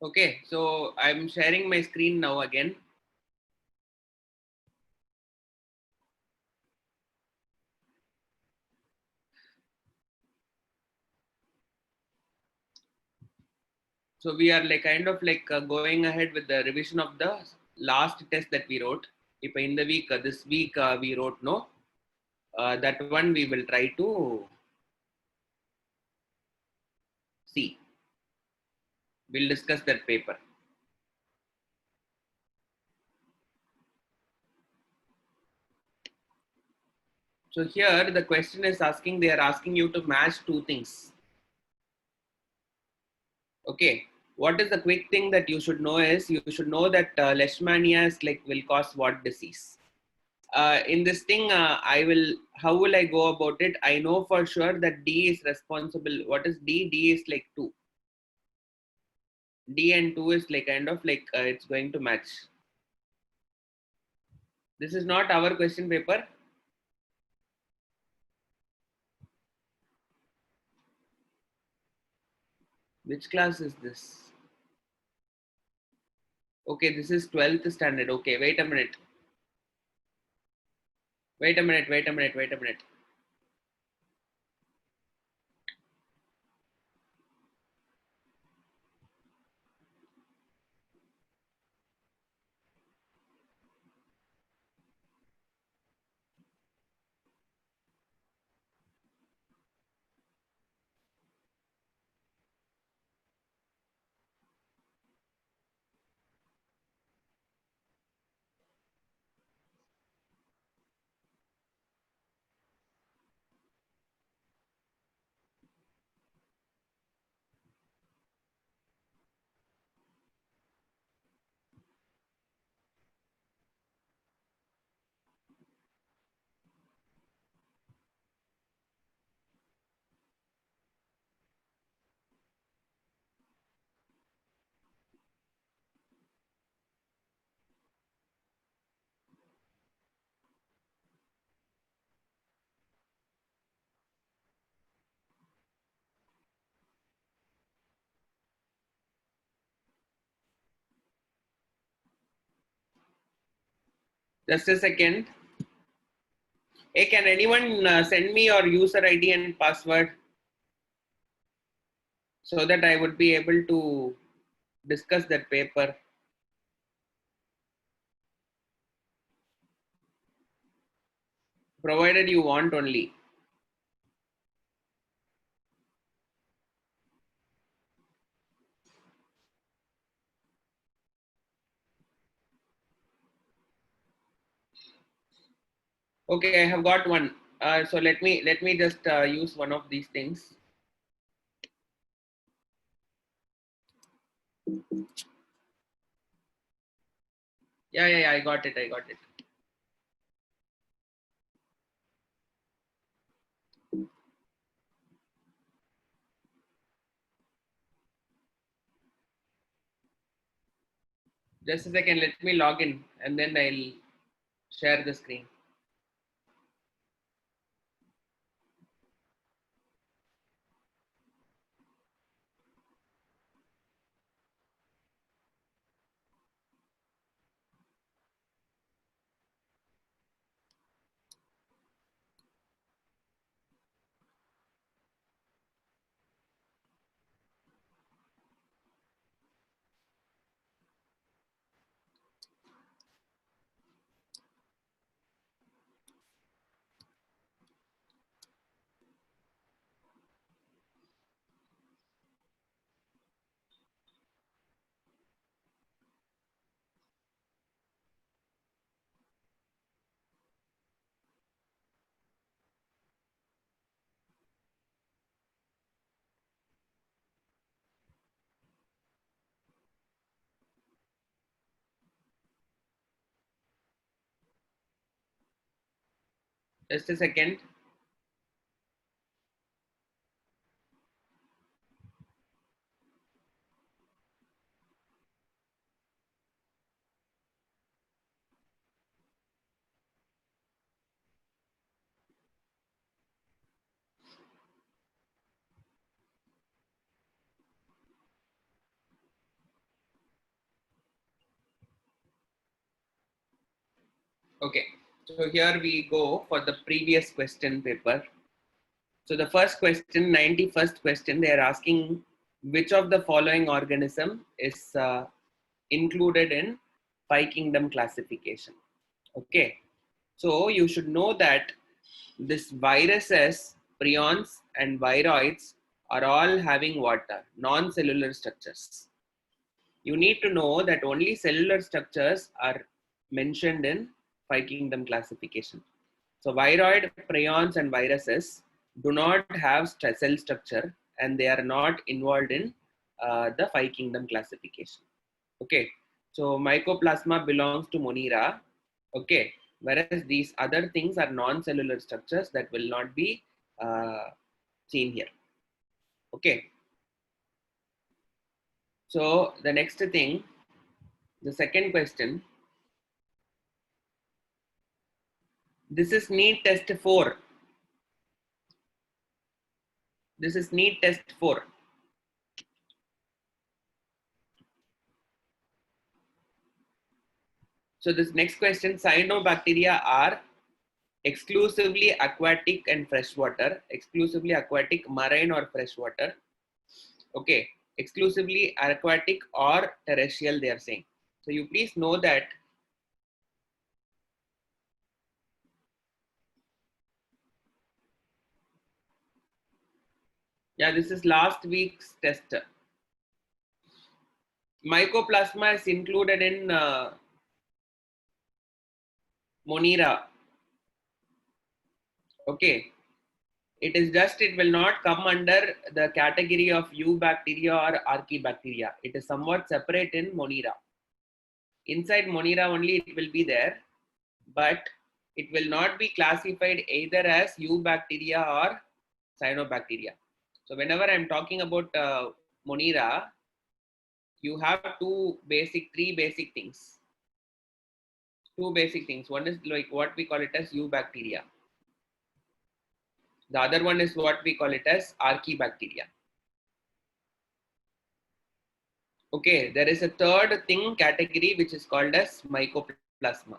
Okay, so I'm sharing my screen now again. So we are like kind of like going ahead with the revision of the last test that we wrote. If in the week, this week we wrote no, that one we will try to see. We'll discuss that paper. So here the question is asking, they are asking you to match two things. Okay, what is the quick thing that you should know is you should know that leishmanias like will cause what disease. In this thing, how will I go about it? I know for sure that D is responsible. What is D? D is like 2. D and 2 is like kind of like it's going to match. This is not our question paper. Which class is this? Okay, this is 12th standard. Okay, wait a minute. Wait a minute, wait a minute, wait a minute. Just a second. Hey, can anyone send me your user ID and password so that I would be able to discuss that paper? Provided you want only. Okay, I have got one. So let me just use one of these things. Yeah. I got it. I got it. Just a second. Let me log in and then I'll share the screen. Just a second. Okay, so here we go for the previous question paper. So the first question, 91st question, they are asking which of the following organism is included in five kingdom classification. Okay, so you should know that this viruses, prions and viroids are all having water, non-cellular structures. You need to know that only cellular structures are mentioned in five kingdom classification. So viroid, prions and viruses do not have cell structure and they are not involved in the five kingdom classification. Okay, so mycoplasma belongs to Monera. Okay, whereas these other things are non-cellular structures that will not be seen here. Okay, so the next thing, the second question, this is NEET test 4. This is NEET test 4. So this next question, cyanobacteria are exclusively aquatic and freshwater, exclusively aquatic, marine or freshwater. Okay, exclusively aquatic or terrestrial they are saying. So you please know that yeah, this is last week's test. Mycoplasma is included in Monera. Okay, it is just, it will not come under the category of eubacteria or archaebacteria. It is somewhat separate in Monera. Inside Monera only it will be there, but it will not be classified either as eubacteria or cyanobacteria. So whenever I'm talking about Monera, you have three basic things. Two basic things. One is like what we call it as eubacteria. The other one is what we call it as archaebacteria. Okay, there is a third thing category which is called as mycoplasma.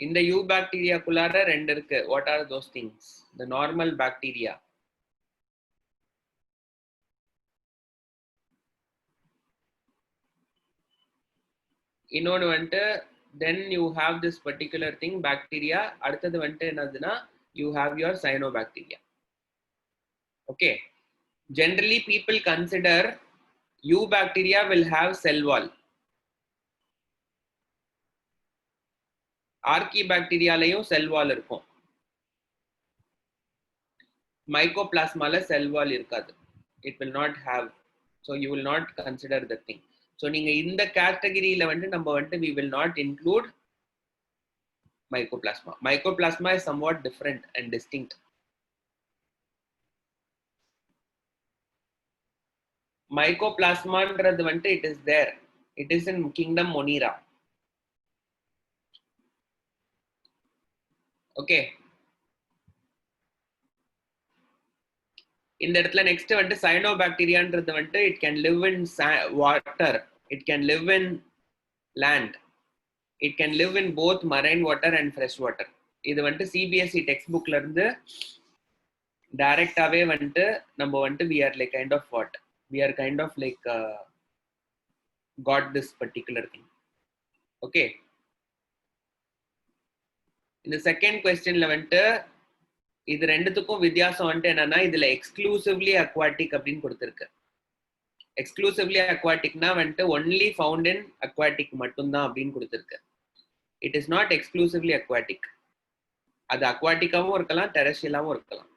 In the eubacteria kulara rendu irukku. What are those things? The normal bacteria. இன்னொன்று வந்துட்டு then you have this particular thing bacteria. அடுத்தது வந்துட்டு என்னதுன்னா you have your cyanobacteria. Okay, generally people consider eubacteria will have cell wall. ஆர்கிபேக்டீரியாலையும் செல் வால் இருக்கும், mycoplasma cell wall irukadu. It will not have, so you will not consider the thing. So நீங்க இந்த கேட்டகரியில நம்ம we will not include mycoplasma. Mycoplasma is somewhat different and distinct. Mycoplasma it is there. It is in kingdom Monera. Okay. இந்த இடத்துல next cyanobacteriaன்றது it can live in water, it can live in land, it can live in both marine water and fresh water. இது CBSE textbookல இருந்து டைரக்டாவே நம்ம we are like kind of what, we are kind of like got this particular thing. Okay, இந்த second क्वेश्चनல இது ரெண்டுத்துக்கும் வித்தியாசம் என்னன்னா இதுல எக்ஸ்க்ளூசிவ்லி அக்வாட்டிக் அப்படின்னு கொடுத்திருக்கு. எக்ஸ்க்ளூசிவ்லி அக்வாட்டிக்னா ஒன்லி ஃபவுண்ட் இன் அக்வாட்டிக் மட்டும்தான் அப்படின்னு கொடுத்திருக்கு. It is not exclusively aquatic. அது அக்வாட்டிக்காவும் இருக்கலாம், டெரஸ்ட்ரியலாவும் இருக்கலாம்.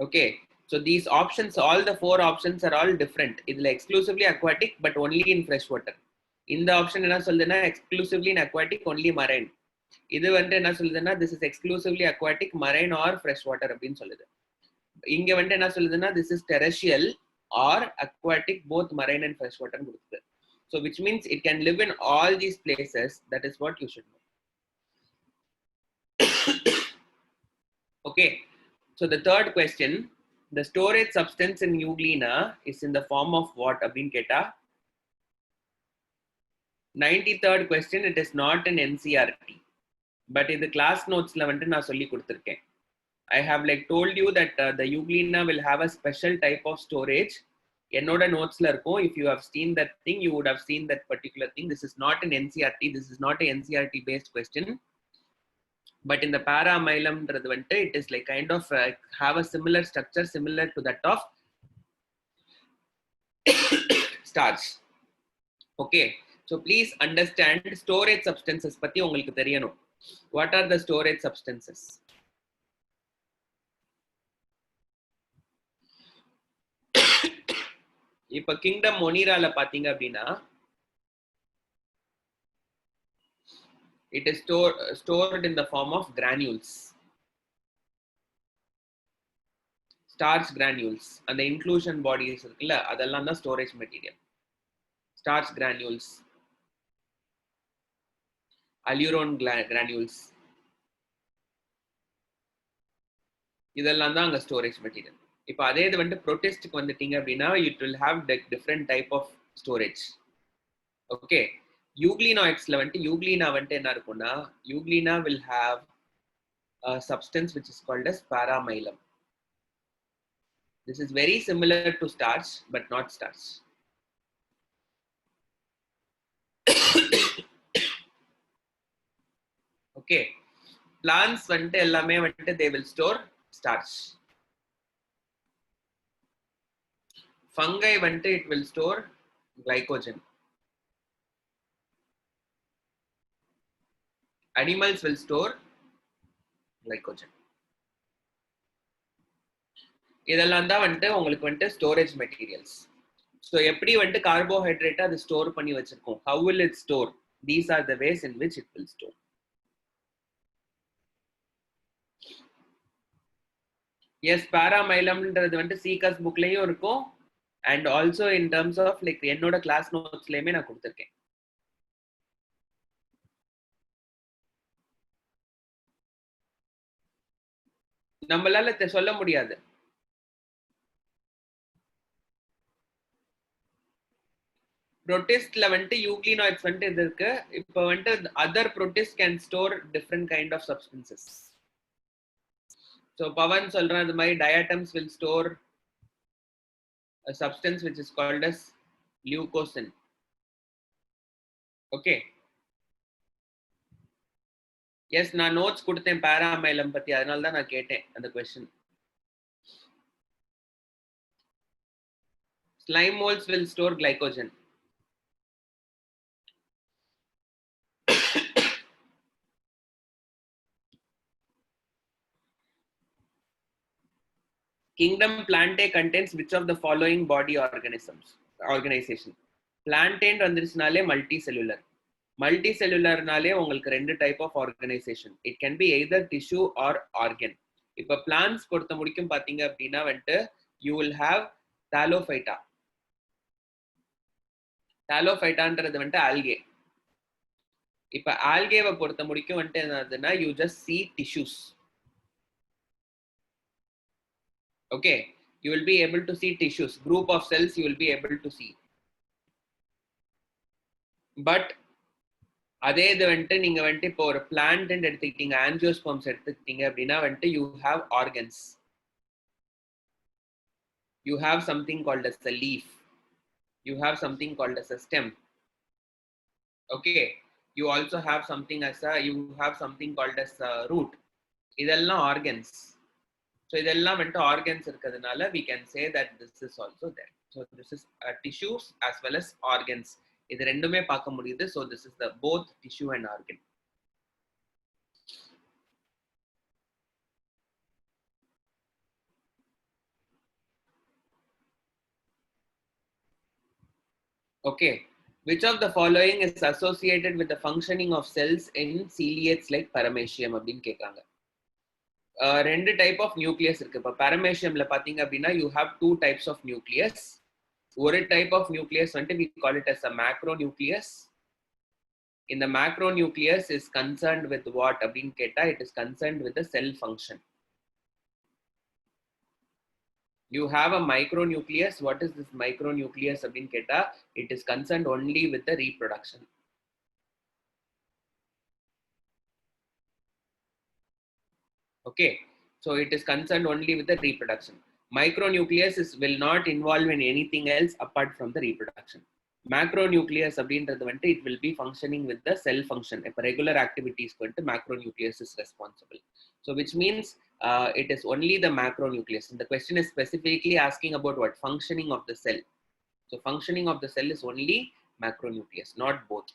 Okay, so these options, all the four options are all different. இதுல exclusively aquatic but only in fresh water. இந்த ஆப்ஷன் என்ன சொல்லுதுன்னா exclusively in aquatic only marine. இது என்ன சொல்லுதுன்னா this is exclusively aquatic marine or fresh water அப்படின்னு சொல்லுது. இங்க என்ன சொல்லுதுன்னா this is terrestrial or aquatic both marine and fresh water கொடுக்குது. So which means it can live in all these places. That is what you should know. Okay, so the third question, the storage substance in euglena is in the form of what அப்படின்னு கேட்டா 93rd question, it is not an NCRT, but in the class notes la vandu na solli kuduthirken. I have like told you that the Euglena will have a special type of storage. Ennoda notes la irukum. If you have seen that thing, you would have seen that particular thing. This is not an NCRT. This is not a NCRT based question. But in the paramylum, it is like kind of have a similar structure, similar to that of starch. Okay, so please understand storage substances பத்தி உங்களுக்கு தெரியணும். What are the storage substances? இப்ப kingdom மொனிரால பாத்தீங்க அப்படின்னா it is stored in the form of granules, starch granules, and the inclusion bodies இருக்குல்ல அதெல்லாம் தான் storage material. Starch granules, allurone granules, இதெல்லாம் தான் அங்க ஸ்டோரேஜ் மெட்டீரியல். இப்போ அதே இது வந்து ப்ரோட்டிஸ்ட்க்கு வந்துட்டீங்க அப்படின்னா it will have different type of storage. Okay, யூக்ளினாய்ட்ஸ்ல வந்துட்டு யூக்ளினா வந்துட்டு என்ன இருக்கும்னா Euglena will have substance which is called as paramylum. This is very similar to starch but not starch. Okay, plants வந்துட்டு எல்லாமே வந்துட்டு they will store starch. Fungi வந்துட்டு it will store glycogen. Animals will store glycogen. இதெல்லாம் தான் வந்துட்டு உங்களுக்கு வந்துட்டு storage materials. So எப்படி வந்துட்டு கார்போஹைட்ரேட்டை அது ஸ்டோர் பண்ணி வச்சிருக்கோம். How will it store? These are the ways in which it will store. Yes, paramylumன்றது வந்துட்டு சீகஸ் புக்லயும் இருக்கும் and also in terms of like என்னோட கிளாஸ் நோட்ஸ்லயுமே நான் கொடுத்துருக்கேன். நம்மளால சொல்ல முடியாது. protistல வந்துட்டு யூக்ளினாய்ட்ஸ் வந்துட்டு இது இருக்கு. இப்போ வந்துட்டு other protist can store different kind of substances. So Pavan சொல்ற அது மாதிரி diatoms will store a substance which is called as leucosin. Okay. Yes, நான் நோட்ஸ் கொடுத்தேன் paramylum பத்தி, அதனால தான் நான் கேட்டேன் அந்த question. Slime molds will store glycogen. Kingdom Plantae contains which of the following body organization? Plantae வந்துருச்சுனாலே multicellular. Multicellularனாலே உங்களுக்கு ரெண்டு type of organisation. It can be either tissue or organ. இப்போ பிளான்ஸ் பொறுத்த முடிக்கும் பாத்தீங்க அப்படின்னா வந்துட்டு யூ வில் ஹாவ் தாலோஃபைட்டா. தாலோஃபைட்டான்றது வந்துட்டு ஆல்கே. இப்போ ஆல்கேவை பொறுத்த முடிக்கும் வந்துட்டு என்னதுன்னா you just see tissues. Okay, you will be able to see tissues, group of cells you will be able to see. But அதே இது வந்துட்டு நீங்க வந்துட்டு இப்போ ஒரு பிளான்ட் எடுத்துக்கிட்டீங்க, ஆஞ்சியோஸ்பர்ம்ஸ் எடுத்துக்கிட்டீங்க அப்படின்னா வந்துட்டு you have organs. You have something called as a leaf. You have something called as a stem. Okay, you also have something called as a root. இதெல்லாம் ஆர்கன்ஸ். So இதெல்லாம் வந்துட்டு ஆர்கன்ஸ் இருக்கிறதுனால we can say that this is also there. So this is tissues as well as organs. இது ரெண்டுமே பார்க்க முடியுது. So this is the both tissue and organ. Okay, which of the following is associated with the functioning of cells in ciliates like paramecium அப்படின்னு கேட்குறாங்க. ரெண்டு type of nucleus இருக்கு. இப்போ parameciumல பாத்தீங்க அப்படின்னா you have two types of nucleus. ஒரு type of nucleus வந்துட்டு we call it as a macronucleus. In the macronucleus is concerned with what அப்படின்னு கேட்டா it is concerned with the cell function. You have a micronucleus. What is this micronucleus அப்படின்னு கேட்டா it is concerned only with the reproduction. Okay, so it is concerned only with the reproduction. Micronucleus will not involve in anything else apart from the reproduction. Macronucleus அப்படின்றது வந்துட்டு it will be functioning with the cell function. இப்போ regular activities வந்துட்டு macronucleus is responsible. So which means it is only the macronucleus. And the question is specifically asking about what? Functioning of the cell. So functioning of the cell is only macronucleus, not both.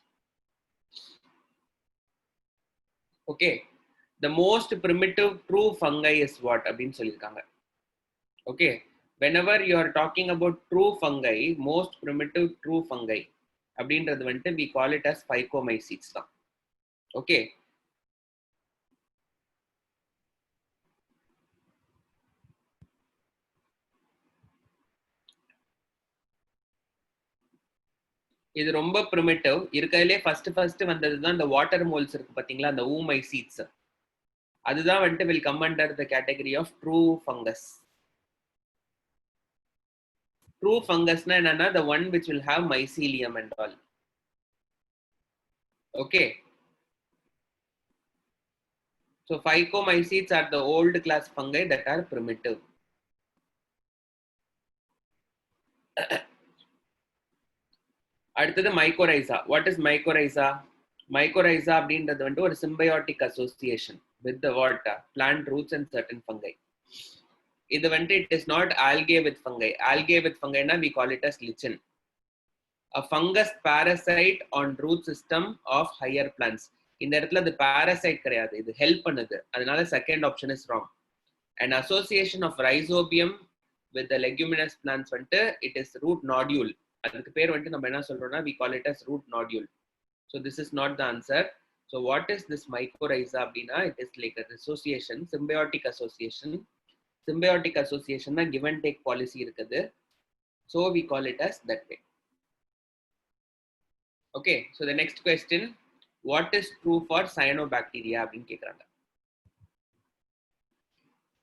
Okay, the most primitive true fungi is what அப்படின்னு சொல்லியிருக்காங்க. Okay, whenever you are talking about true fungi, most primitive true fungi அப்படின்றது வந்துட்டு we call it as phycomycetes தான். Okay, இது ரொம்ப primitive. இருக்கறதுலே first வந்தது தான் இந்த வாட்டர் மோல்ஸ் இருக்கு பாத்தீங்களா, அந்த oocytes. அதுதான் வந்துட்டு will come under the category of true fungus. True fungus na enna, the one which will have mycelium and all. Okay, so phycomycetes are the old class fungi that are primitive. அடுத்தது mycorrhiza. What is mycorrhiza? Mycorrhiza அப்படின்றது வந்து ஒரு symbiotic association with the what? Plant roots and certain fungi. இது வந்து it is not algae with fungi. Algae with fungi na we call it as lichen. A fungus parasite on root system of higher plants. இந்த இடத்துல அது parasite கிடையாது, இது help பண்ணுது. அதனால second option is wrong. An association of rhizobium with the leguminous plants வந்துட்டு it is root nodule. அதுக்கு பேர் வந்துட்டு நம்ம என்ன சொல்றோம்னா we call it as root nodule. So this is not the answer. So what is this mycorrhiza அப்படின்னா it is like an association, symbiotic association. Symbiotic association na give and take policy இருக்குது. So we call it as that way. Okay, so the next question, what is true for cyanobacteria அப்படின்னு கேக்குறாங்க.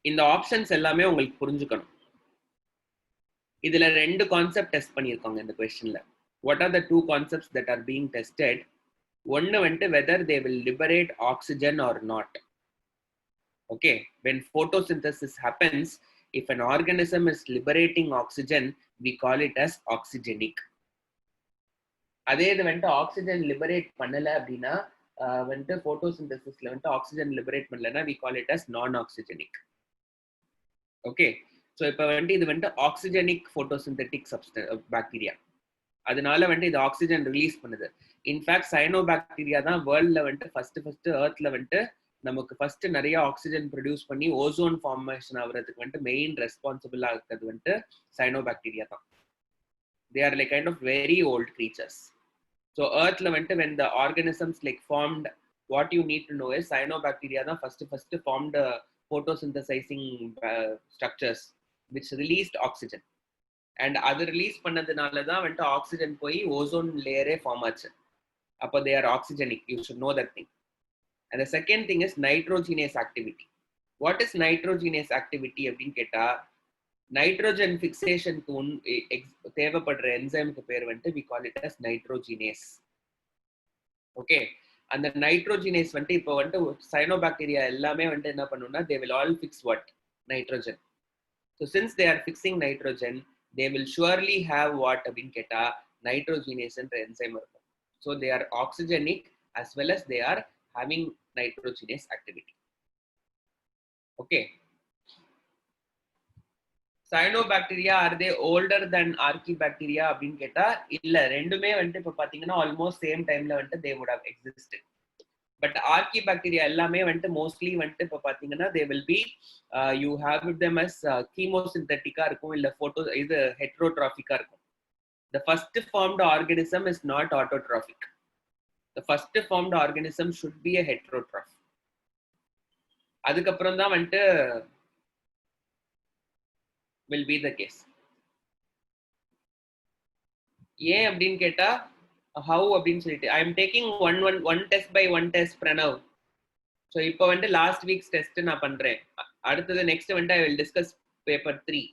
இந்த options எல்லாமே உங்களுக்கு புரிஞ்சுக்கணும். இதுல ரெண்டு concept test பண்ணிருக்காங்க இந்த क्वेश्चनல. What are the two concepts that are being tested? ஒன்னு வந்து whether they will liberate oxygen or not. Okay, when photosynthesis happens, if an organism is liberating oxygen, we call it as oxygenic. அதே இது வந்துட்டு oxygen liberate பண்ணல அப்படின்னா வந்துட்டு photosynthesisல வந்துட்டு oxygen liberate பண்ணலன்னா we call it as non-oxygenic. Okay, so இப்போ வந்துட்டு இது வந்துட்டு ஆக்சிஜனிக் photosynthetic பாக்டீரியா, அதனால வந்துட்டு இது ஆக்சிஜன் ரிலீஸ் பண்ணுது. இன்ஃபேக்ட் சயனோபாக்டீரியா தான் வேர்ல்ட்ல வந்துட்டு ஃபர்ஸ்ட் எர்த்ல வந்துட்டு நமக்கு ஃபர்ஸ்ட் நிறைய ஆக்சிஜன் ப்ரொடியூஸ் பண்ணி ஓசோன் ஃபார்மேஷன் ஆகுறதுக்கு வந்துட்டு மெயின் ரெஸ்பான்சிபிளா இருக்கிறது வந்துட்டு சயனோபாக்டீரியா தான். They are like kind of very old creatures. So earthல வந்துட்டு when the organisms like formed, what you need to know is cyanobacteria தான் first formed photosynthesizing structures which released oxygen. And அது release பண்ணதுனால தான் வந்துட்டு oxygen போய் ozone லேயரே form ஆச்சு. அப்போ they are oxygenic. You should know that thing. And the second thing is nitrogenous activity. What is nitrogenous activity அப்படின்னு கேட்டா, nitrogen ஃபிக்சேஷனுக்கு தேவைப்படுற என்சைமுக்கு பேர் வந்துட்டு we call it as nitrogenase. Okay, அந்த நைட்ரோஜினேஸ் வந்துட்டு இப்போ வந்துட்டு சயனோபாக்டீரியா எல்லாமே வந்துட்டு என்ன பண்ணுன்னா they will all fix what? Nitrogen. So since they are fixing nitrogen, they will surely have what அப்படின்னு கேட்டா nitrogenase என்ற என்சைம் இருக்கும். So they are oxygenic as well as they are having nitrogenase activity. Okay, cyanobacteria are they older than archaebacteria அப்படின்னு கேட்டா இல்ல, ரெண்டுமே வந்துட்டு இப்போ பாத்தீங்கன்னா ஆல்மோஸ்ட் சேம் டைம்ல வந்துட்டு they would have existed. But archaebacteria எல்லாமே வந்துட்டு மோஸ்ட்லி வந்துட்டு இப்போ பாத்தீங்கன்னா they will be you have them as chemosynthetic இருக்கும், இல்ல இது heterotrophic இருக்கும். The first formed organism is not autotrophic. The first formed organism should be a heterotroph. அதுக்கப்புறம் தான் வந்துட்டு will be the case. ஏன் அப்படின்னு கேட்டா how அப்படின்னு சொல்லிட்டு I am taking one test by one test Pranav. So இப்போ வந்துட்டு last week's test நான் பண்றேன். அடுத்தது next வந்துட்டு I will discuss paper 3,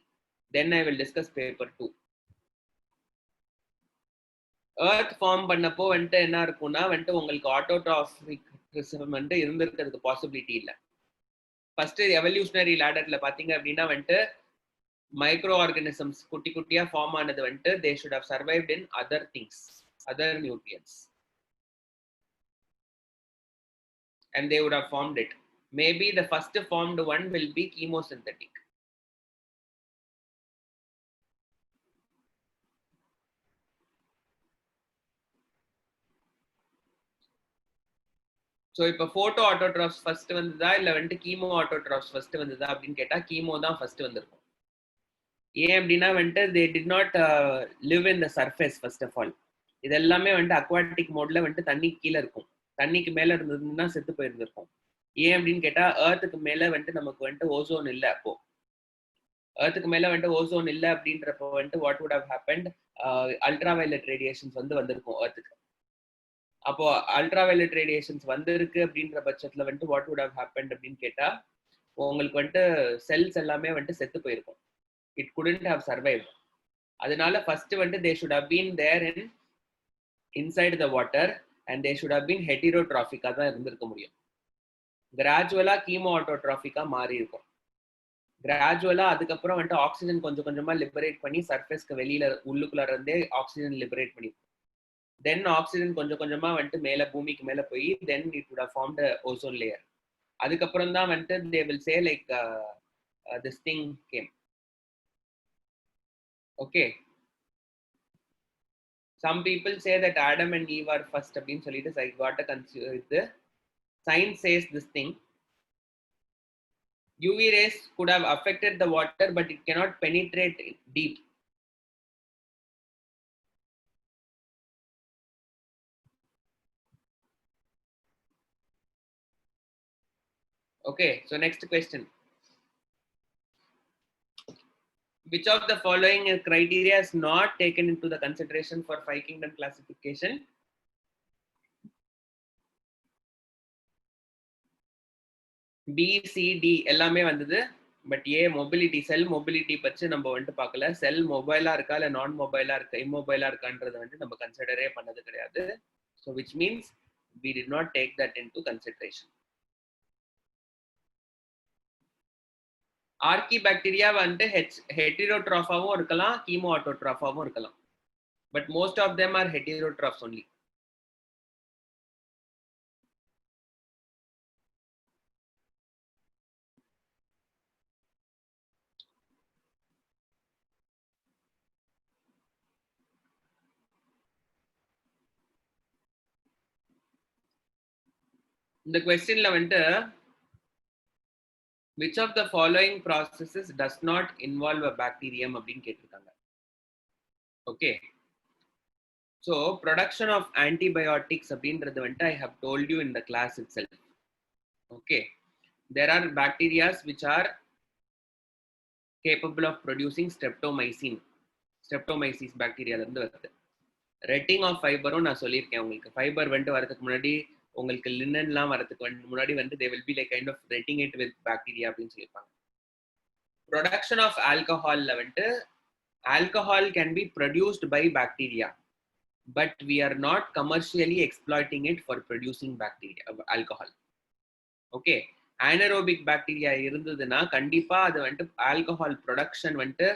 then I will discuss paper 2. earth form பண்ணப்போ வந்துட்டு என்ன இருக்கும்னா வந்துட்டு உங்களுக்கு ஆட்டோட்ராஃபிக் வந்துட்டு இருந்திருக்கிறதுக்கு பாசிபிலிட்டி இல்லை. ஃபர்ஸ்ட் எவல்யூஷனரி லேடர்ல பாத்தீங்க அப்படின்னா வந்துட்டு மைக்ரோ ஆர்கானிசம்ஸ் குட்டி குட்டியா ஃபார்ம் ஆனது வந்துட்டு they should have survived in other things, other nutrients, and they would have formed it. Maybe the first formed one will be chemosynthetic. So இப்போ ஃபோட்டோ ஆட்டோட்ராஃப்ஸ் ஃபர்ஸ்ட் வந்ததா இல்லை வந்துட்டு கீமோ ஆட்டோட்ராஃப்ஸ் ஃபர்ஸ்ட் வந்ததா அப்படின்னு கேட்டால் கீமோ தான் ஃபர்ஸ்ட் வந்திருக்கும். ஏன் அப்படின்னா வந்துட்டு they did not live in the surface first of all. இது எல்லாமே வந்துட்டு அக்வாட்டிக் மோட்ல வந்துட்டு தண்ணி கீழே இருக்கும், தண்ணிக்கு மேலே இருந்ததுன்னா செத்து போயிருந்திருக்கும். ஏன் அப்படின்னு கேட்டால் ஏர்த்துக்கு மேலே வந்துட்டு நமக்கு வந்துட்டு ஓசோன் இல்லை. அப்போ ஏர்த்துக்கு மேலே வந்துட்டு ஓசோன் இல்லை அப்படின்றப்போ வந்துட்டு what would have happened, ultraviolet radiations வந்து வந்திருக்கும் ஏர்த்துக்கு. அப்போ அல்ட்ரா வயலட் ரேடியேஷன்ஸ் வந்திருக்கு அப்படின்ற பட்சத்துல வந்துட்டு வாட் வுட் ஹவ் ஹேப்பன்ட் அப்படின்னு கேட்டா உங்களுக்கு வந்துட்டு செல்ஸ் எல்லாமே வந்துட்டு செத்து போயிருக்கும். It couldn't have survive. அதனால ஃபர்ஸ்ட் வந்துட்டு they should have been there in inside the water and they should have been ஹெட்டிரோட்ராஃபிக்கா தான் இருந்திருக்க முடியும். கிராஜுவலா கீமோ ஆட்டோட்ராஃபிக்கா மாறி இருக்கும். கிராஜுவலா அதுக்கப்புறம் வந்துட்டு ஆக்சிஜன் கொஞ்சம் கொஞ்சமா லிபரேட் பண்ணி சர்ஃபேஸ்க்கு வெளியில உள்ளுக்குள்ள இருந்தே ஆக்சிஜன் லிபரேட் பண்ணி தென் ஆக்சிஜன் கொஞ்சம் கொஞ்சமா வந்துட்டு மேல பூமிக்கு மேல போய் then it would have formed ozone layer. அதுக்கப்புறம் தான் வந்துட்டு they will say like this thing came. Okay, some people say that Adam and Eve are first அப்படின்னு சொல்லிட்டு I got the science says this thing. UV rays could have affected the water but it cannot penetrate deep. Okay, so next question. Which of the following criteria is not taken into the consideration for 5 kingdom classification? B, C, D எல்லாமே வந்தது. But A mobility, sell mobility பற்றி நம்ம வந்துட்டு பார்க்கல. செல் மொபைலா இருக்கா இல்லை நான் மொபைலா இருக்கா, இம்மொபைலா இருக்கான்றதை வந்துட்டு நம்ம கன்சிடரே பண்ணது கிடையாது. So which means we did not take that into consideration. Archaebacteria வந்துட்டு ஹெட்டிரோட்ராஃபாவும் இருக்கலாம், கீமோ ஆட்டோட்ராஃபாவும் இருக்கலாம். But most of them are heterotrophs only. இந்த கொஸ்டின்ல வந்துட்டு which of the following processes does not involve a bacterium அப்படின்னு கேட்டிருக்காங்க. Okay, so production of antibiotics அப்படின்றது வந்துட்டு I have told you in the class itself. Okay, there are bacterias which are capable of producing streptomycin. Streptomyces bacteria இருந்து வருது. Red ink of ஃபைபரும் நான் சொல்லியிருக்கேன் உங்களுக்கு. Fibre வந்துட்டு வரதுக்கு முன்னாடி உங்களுக்கு லினன்லாம் வரதுக்கு முன்னாடி வந்து they will be like kind of retting it with bacteria அப்படின்னு சொல்லியிருப்பாங்க. ப்ரொடக்ஷன் ஆஃப் ஆல்கஹால்ல வந்துட்டு alcohol can be produced by bacteria but we are not commercially exploiting it for producing bacteria alcohol. Okay, anaerobic bacteria இருந்ததுன்னா கண்டிப்பா அது வந்துட்டு alcohol production வந்துட்டு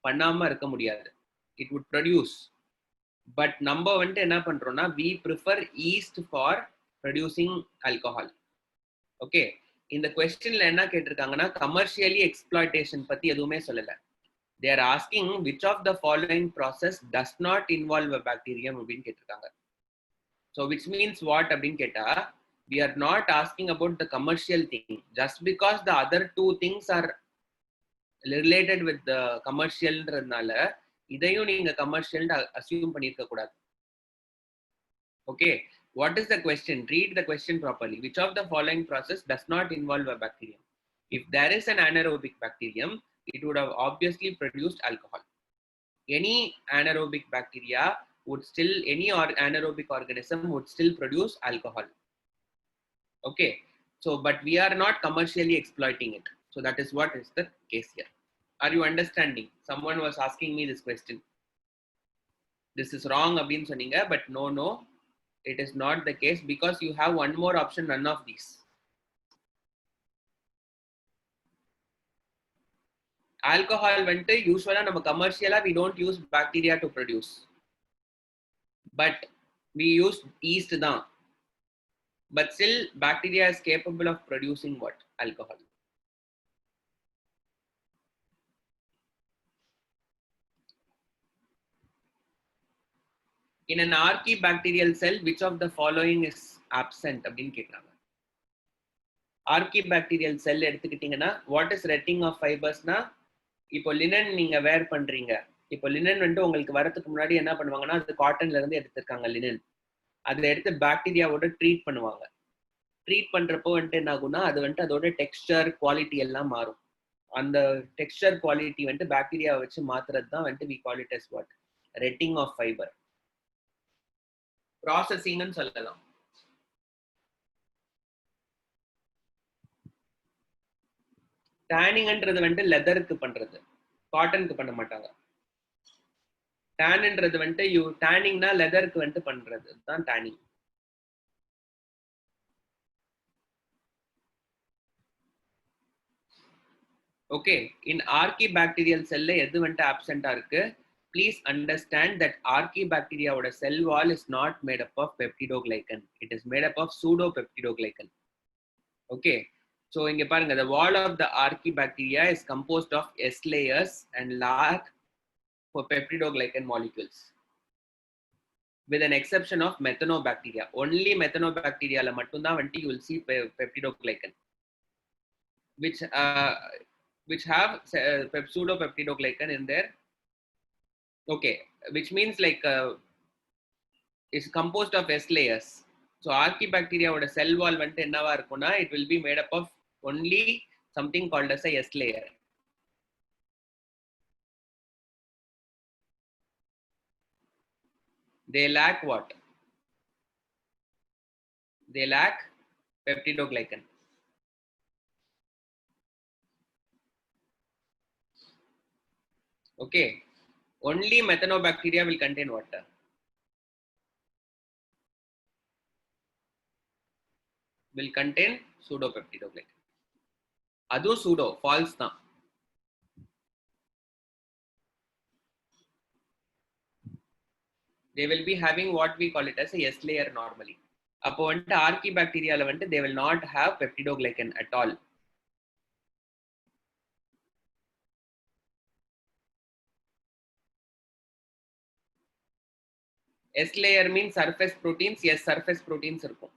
பண்ணாம இருக்க முடியாது. it would produce. பட் நம்ம வந்துட்டு என்ன பண்றோம்னா we prefer yeast for producing alcohol. Okay, இந்த கொஸ்டின்ல என்ன கேட்டிருக்காங்கன்னா கமர்ஷியலி எக்ஸ்ப்ளாய்டேஷன் பத்தி எதுவுமே சொல்லல. they are asking which of the following process does not involve a bacterium அப்படின்னு கேட்டிருக்காங்க. so which means what அப்படின்னு கேட்டா we are not asking about the commercial thing. just because the other two things are related with the commercialன்றதுனால இதையும் நீங்க commercial assume பண்ணிருக்க கூடாது. Okay, what is the question? Read the question properly. which of the following process does not involve a bacterium? if there is an anaerobic bacterium it would have obviously produced alcohol. Any anaerobic bacteria would still, any anaerobic organism would still produce alcohol. Okay, so but we are not commercially exploiting it. So that is what is the case here. Are you understanding? Someone was asking me this question. This is wrong அப்படின்னு சொன்னீங்க, but no, it is not the case because you have one more option, none of these. Alcohol வந்துட்டு யூஸ்வலா நம்ம கமர்ஷியலா we don't use bacteria to produce, but we use yeast தான். But still bacteria is capable of producing what? Alcohol. In an archibacterial cell, which of the following is absent அப்படின்னு கேக்குறாங்க. ஆர்கிபாக்டீரியல் செல் எடுத்துக்கிட்டீங்கன்னா what is red ink of ஃபைபர்ஸ்னா, இப்போ linen நீங்க வேர் பண்றீங்க. இப்போ linen வந்துட்டு உங்களுக்கு வரதுக்கு முன்னாடி என்ன பண்ணுவாங்கன்னா, அது காட்டன்ல இருந்து எடுத்திருக்காங்க லினன். அதை எடுத்து பாக்டீரியாவோட ட்ரீட் பண்ணுவாங்க. ட்ரீட் பண்றப்போ வந்துட்டு என்ன ஆகும்னா, அது வந்துட்டு அதோட டெக்ஸ்டர் குவாலிட்டி எல்லாம் மாறும். அந்த டெக்ஸ்டர் குவாலிட்டி வந்துட்டு பாக்டீரியாவை வச்சு மாத்துறது தான் வந்துட்டு we call it as what? Retting of fibre. ப்ராசஸிங்னு சொல்லலாம். டேனிங்ன்றது வந்துட்டு லெதருக்கு பண்றது, காட்டனுக்கு பண்ண மாட்டாங்க. டேன்ன்றது வந்துட்டு டேனிங்னா லெதருக்கு வந்துட்டு பண்றது தான் டேனிங். ஓகே, இன் ஆர்கிபாக்டீரியல் செல்ல எது வந்துட்டு ஆப்சென்டா இருக்கு? Please understand that archibacteria cell wall is not made up of peptidoglycan. It is made up of pseudopeptidoglycan. Okay, so inge parunga, the wall of the archibacteria is composed of S layers and lack for peptidoglycan molecules, with an exception of methanobacteria. Only methanobacteria la mattum dhaan vanti you will see peptidoglycan, which have pseudopeptidoglycan in there. Okay, which means like it's composed of S layers. So archibacteria oda cell wall vantu ennava irukona, it will be made up of only something called as a S layer. They lack what? They lack peptidoglycan. Okay, only methanobacteria will contain water. Will contain pseudopeptidoglycan. Adu pseudo, false na. They will be having what we call it as a S layer normally. Appo vantu archibacteria la vantu they will not have peptidoglycan at all. S layer means surface proteins. Yes, surface proteins irukum.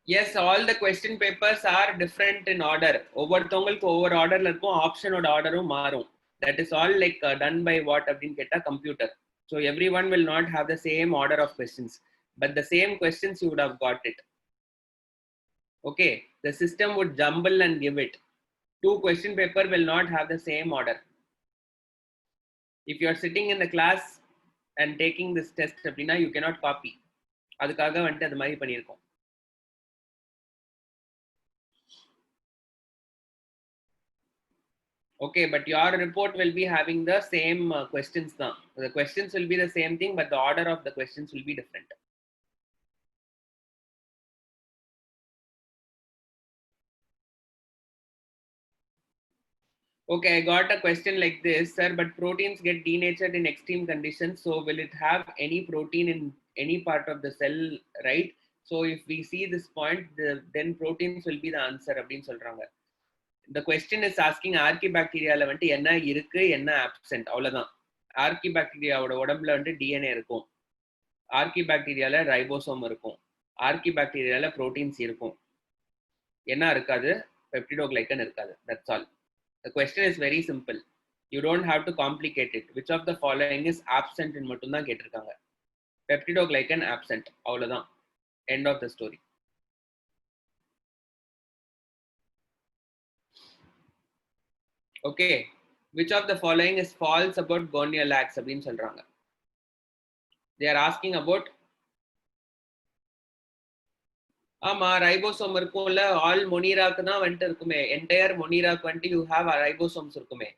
Yes, all the question papers are different in order. ஒவ்வொருத்தவங்களுக்கு ஒவ்வொரு ஆர்டர்ல இருக்கும், ஆப்ஷனோட ஆர்டரும் மாறும். That is all like done by what அப்படின்னு கேட்டா computer. So everyone will not have the same order of questions, but the same questions you would have got it. Okay, the system would jumble and give it. Two question paper will not have the same order. If you are sitting in the class and taking this test அப்படின்னா you cannot copy. அதுக்காக வந்துட்டு அது மாதிரி பண்ணியிருக்கோம். Okay, but your report will be having the same questions now. The questions will be the same thing, but the order of the questions will be different. Okay, I got a question like this, sir, but proteins get denatured in extreme conditions. So will it have any protein in any part of the cell, right? So if we see this point, then proteins will be the answer. The question is asking archibacteria வந்துட்டு என்ன இருக்கு, என்ன absent, அவ்வளவுதான். ஆர்கிபாக்டீரியாவோட உடம்புல வந்துட்டு DNA இருக்கும், ஆர்கிபாக்டீரியால ribosome இருக்கும், ஆர்கிபாக்டீரியால proteins இருக்கும். என்ன இருக்காது? பெப்டிடோகிளைக்கன் இருக்காது. That's all. The question is very simple. You don't have to complicate it. Which of the following is absent in மட்டும் தான் கேட்டிருக்காங்க. பெப்டிடோகிளைக்கன் absent, அவ்வளவுதான். End of the story. Okay, which of the following is false about Gornialax அப்படின்னு சொல்றாங்க. They are asking about ஆமா ribosome இருக்கும்ல all மொனிராக்கு தான் வந்துட்டு இருக்குமே என்டையர் மொனிராக்கு வந்துட்டு யூ ஹேவ் ரைபோசோம்ஸ் இருக்குமே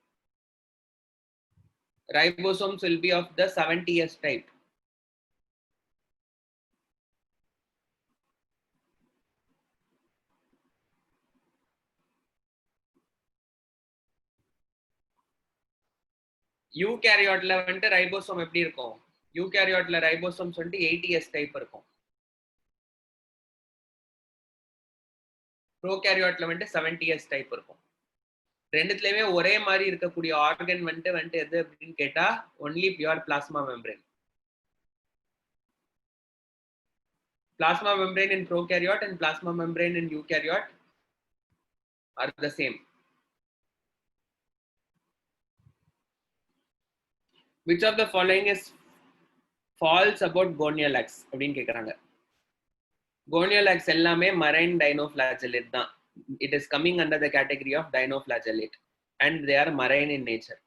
ribosomes will be of the 70s type. யூகேரியாட்ல வந்துட்டு ரைபோசோம் எப்படி இருக்கும் யூகேரியாட்ல ரைபோசோம்ஸ் வந்துட்டு 80s டைப் இருக்கும் ப்ரோகேரியாட்ல வந்துட்டு 70s டைப் இருக்கும் ரெண்டுத்துலயுமே ஒரே மாதிரி இருக்கக்கூடிய ஆர்கன் வந்துட்டு எது அப்படின்னு கேட்டா only pure plasma membrane plasma membrane in prokaryote and plasma membrane in eukaryote are the same. Which of the following is false about Gornialax அப்படின்னு கேக்குறாங்க Gornialax எல்லாமே marine dinoflagellate தான் it is coming under the category of dinoflagellate and they are marine in nature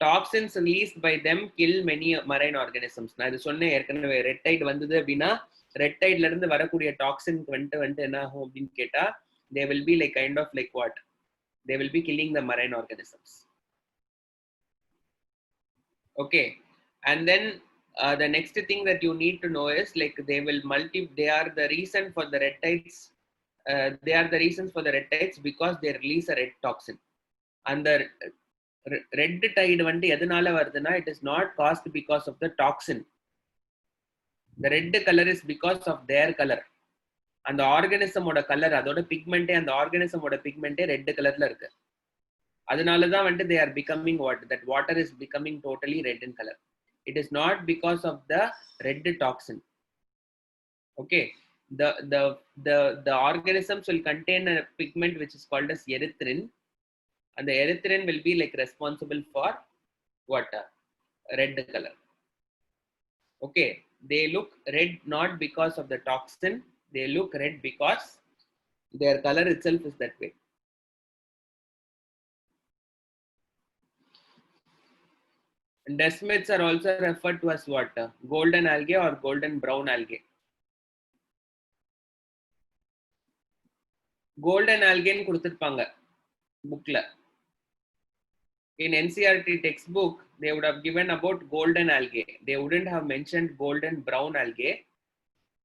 toxins released by them kill many marine organisms நான் இது சொன்னேன் ஏற்கனவே red tight வந்தது அப்படின்னா ரெட் டைட்ல இருந்து வரக்கூடிய டாக்ஸினுக்கு வந்துட்டு என்ன ஆகும் அப்படின்னு கேட்டா they will be like kind of like what they will be killing the marine organisms okay and then the next thing that you need to know is like they are the reason for the red tides they are the reasons for the red tides because they release a red toxin and the red tide வந்து எதனால வருதுன்னா it is not caused because of the toxin the red color is because of their color அந்த organism ஓட colour அதோட பிக்மெண்டே அந்த organism ஓட பிக்மெண்டே red கலர்ல இருக்கு அதனால தான் வந்து they are becoming what that water is becoming totally red in color it is not because of the red toxin okay the organisms will contain a pigment which is called as erythrin and the erythrin will be like responsible for what red color okay they look red not because of the toxin they look red because their color itself is that way desmids are also referred to as what golden algae or golden brown algae golden algae ன்னு கொடுத்திருப்பாங்க bookல in NCERT textbook they would have given about golden algae they wouldn't have mentioned golden brown algae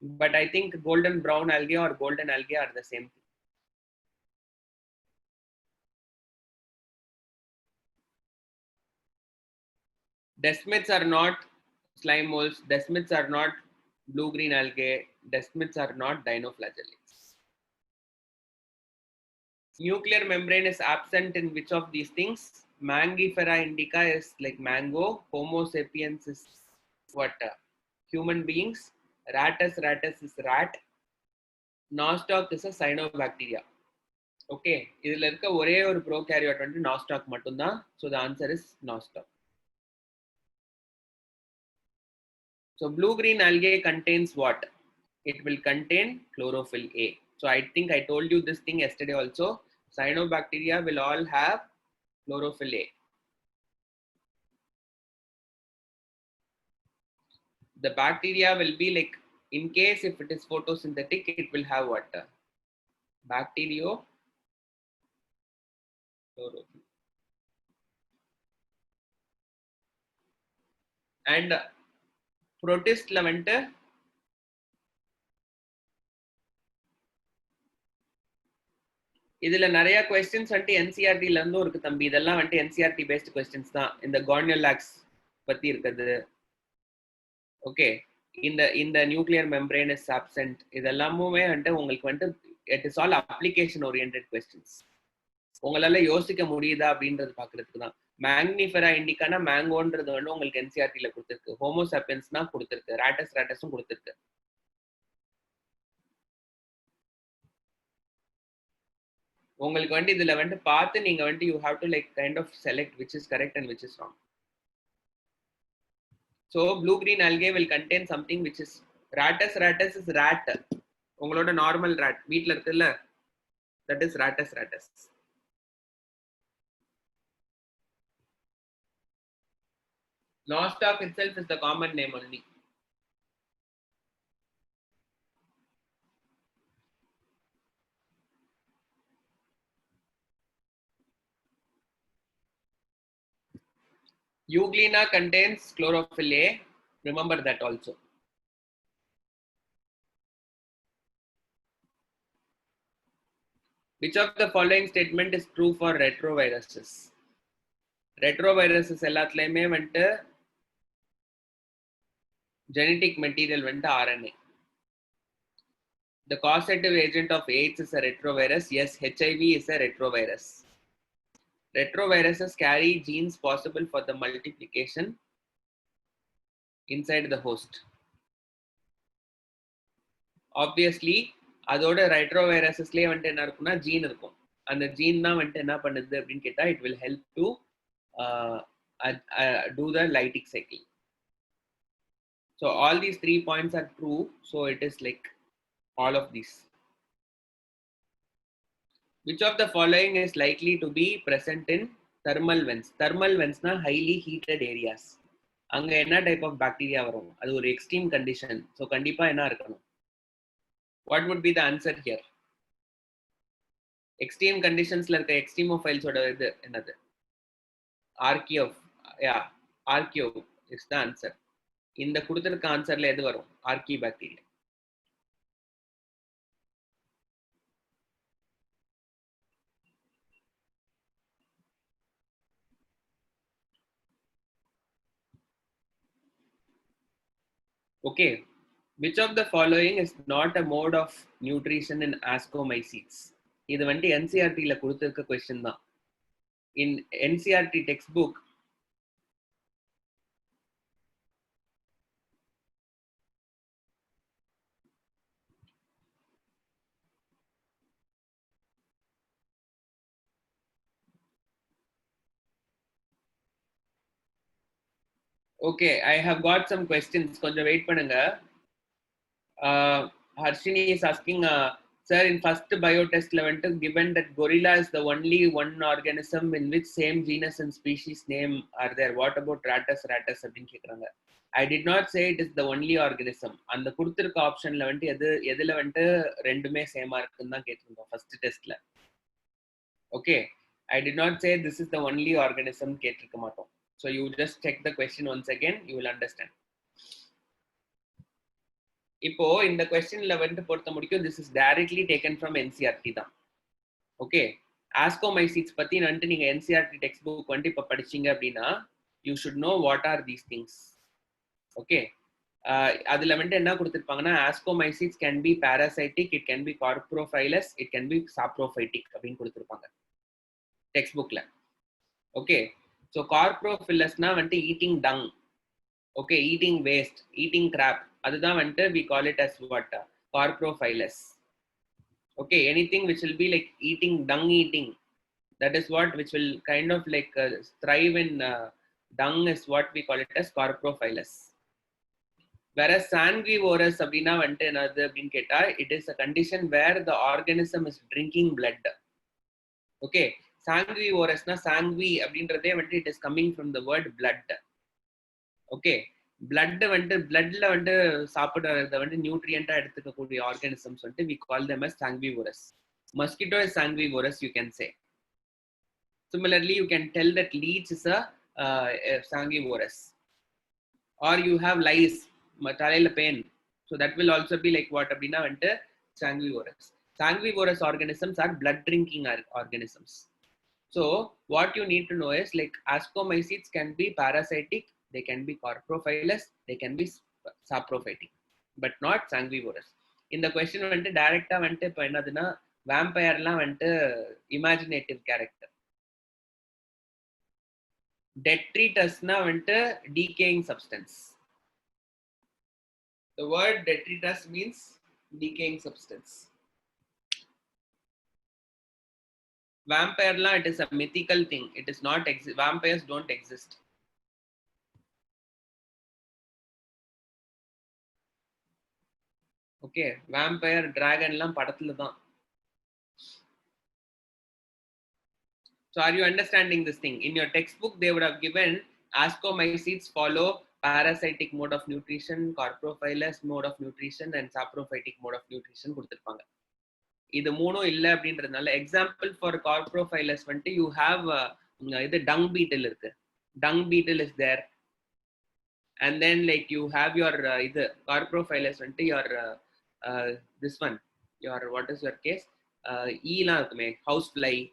but I think golden brown algae or golden algae are the same thing desmids are not slime molds desmids are not blue green algae desmids are not dinoflagellates nuclear membrane is absent in which of these things Mangifera indica is like mango homo sapiens is what human beings ratus is rat nostoc is a cyanobacteria okay இதுல இருக்க ஒரே ஒரு prokaryote வந்து nostoc மட்டும்தான் so the answer is nostoc so blue green algae contains what it will contain chlorophyll A so I think I told you this thing yesterday also cyanobacteria will all have chlorophyll A the bacteria will be like in case if it is photosynthetic it will have what bacterio chlorophyll and protistல வந்துட்டு இதுல நிறைய questions வந்துட்டு NCERT ல இருந்தும் இருக்கு தம்பி இதெல்லாம் வந்துட்டு NCERT based questions தான் இந்த Gornialax பத்தி இருக்குது ஓகே இந்த நியூக்ளியர் மெம்பரேன் இஸ் absent இதெல்லாமுமே வந்துட்டு உங்களுக்கு வந்துட்டு it is all application oriented questions உங்களால யோசிக்க முடியுதா அப்படின்றது பாக்குறதுக்கு தான் மேக்னிஃபெரா இண்டிகானா மேங்கோன்றது வந்து உங்களுக்கு NCERT ல கொடுத்திருக்கு ஹோமோ சாப்பியன்ஸ்னா கொடுத்திருக்கு ராட்டஸும் கொடுத்திருக்கு உங்களுக்கு வந்து இதுல வந்து பார்த்து நீங்க வந்து you have to like kind of select which is correct and which is wrong so blue green algae will contain something which is ratus is rat உங்களோட நார்மல் rat வீட்ல இருக்குல்ல that is ratus nostoc itself is the common name only Euglena contains chlorophyll A. Remember that also. Which of the following statement is true for retroviruses? Retroviruses எல்லாத்துலயுமே வந்துட்டு genetic material வந்துட்டு RNA. The causative agent of AIDS is a retrovirus. Yes, HIV is a retrovirus. Retroviruses carry genes possible for the multiplication inside the host. Obviously, அதோட retrovirusஸ்லயே வந்துட்டு என்ன இருக்கும்னா gene இருக்கும். அந்த gene தான் வந்துட்டு என்ன பண்ணுது அப்படின்னு கேட்டா it will help to do the lytic cycle. So all these 3 points are true. So it is like all of these. Which of the following is likely to be present in thermal vents? Thermal vents na highly heated areas. அங்க என்ன type of bacteria வரும்? அது ஒரு extreme condition. So கண்டிப்பா என்ன இருக்கணும்? What would be the answer here? Extreme கண்டிஷன்ஸ்ல இருக்க எக்ஸ்ட்ரீமோஃபைல்ஸோட இது என்னது? Archaeo. Yeah, archaeo is the answer. இந்த கொடுத்திருக்க ஆன்சர்ல எது வரும்? Archaebacteria. Okay, which of the following is not a mode of nutrition in Ascomycetes? இது வந்து NCERT-ல கொடுத்திருக்க question தான். In NCERT textbook, okay, I have got some questions. கொஞ்சம் வெயிட் பண்ணுங்க. Harshini is asking, sir, in first biotest level, given that gorilla is the only one organism in which same genus and species name are there, what about ratus அப்படின்னு கேக்குறாங்க. I did not say it is the only organism. அந்த கொடுத்திருக்க ஆப்ஷன்ல வந்து எதுல வந்து ரெண்டுமே சேமா இருக்குன்னு தான் கேட்டிருந்தோம் ஃபர்ஸ்ட் டெஸ்ட்ல. Okay, I did not say this is the only organism கேட்டிருக்க மாட்டோம். So you just check the question once again, you will understand. இப்போ இந்த கொஸ்டின்ல வந்து பொறுத்த முடிக்கும் this is directly taken from NCERT தான். ஓகே, ஆஸ்கோமைசிட்ஸ் பத்தி வந்துட்டு நீங்க NCERT டெக்ஸ்ட் புக் வந்துட்டு இப்ப படிச்சீங்க அப்படின்னா you should know what are these things. Okay, அதுல வந்துட்டு என்ன கொடுத்திருப்பாங்கன்னா ascomycetes can be parasitic, it can be coprophilous, it can be saprophytic அப்படின்னு கொடுத்திருப்பாங்க டெக்ஸ்ட் புக்ல. ஓகே, ஸோ கார்ப்ரோஃபில்லஸ்னா வந்துட்டு eating dung, okay, eating waste, eating crop, அதுதான் வந்துட்டு we call it as what? Coprophilous. Okay, anything which will be like eating, dung eating, that is what which will kind of like thrive in dung is what we call it as coprophilous. Whereas sanguivorous அப்படின்னா வந்துட்டு என்னது அப்படின்னு கேட்டா it is a condition where the organism is drinking blood. Okay, sanguivorous-னா sanguine அப்படின்றதே வந்துட்டு it is coming from the word blood. Okay, blood வந்துட்டு bloodல வந்து சாப்பிடுறத வந்து நியூட்ரியண்டா எடுத்துக்கக்கூடிய ஆர்கானிசம்ஸ் வந்து we call them as sanguivorous. Mosquito is sanguivorous, you can say. Similarly, you can tell that leech is a sanguivorous. Or you have lice, தலையில pain, so that will also be like what அப்படின்னா வந்துட்டு sanguivorous. Sanguivorous organisms are blood drinking organisms. So what you need to know is like ascomycetes can be parasitic, they can be coprophilous, they can be saprophytic, but not sanguivorous. இந்த question வந்துட்டு டைரக்டா வந்துட்டு இப்போ என்னதுன்னா வேம்பயர்லாம் வந்துட்டு imaginative character. டெட்ரிட்டஸ்னா வந்துட்டு decaying substance. The word detritus means decaying substance. Vampire, it is a mythical thing. It is not vampires don't exist. Okay, vampire, dragon லாம் படத்துல தான். So are you understanding this thing? In your textbook they would have given ascomycetes follow parasitic mode of nutrition, coprophilous mode of nutrition and saprophytic mode of nutrition கொடுத்திருப்பாங்க. இது மூணும் இல்ல அப்படின்றதுனால example for கார்ப்ரோஃபைலஸ் வந்துட்டு you have இது tongue பீட்டில் இருக்கு. dung beetle is there, and then like you have your either coprophilus and your this one, your what is your case, house fly,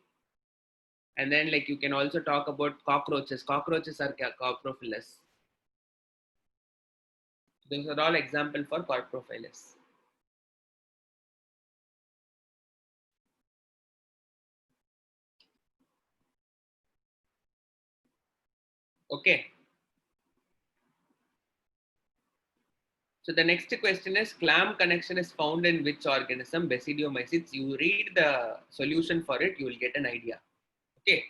and then like you can also talk about cockroaches. Cockroaches are coprophilus. Those are all example for coprophilus. Okay. So the next question is, clam connection is found in which organism? Basidiomycetes. You read the solution for it, you will get an idea. Okay.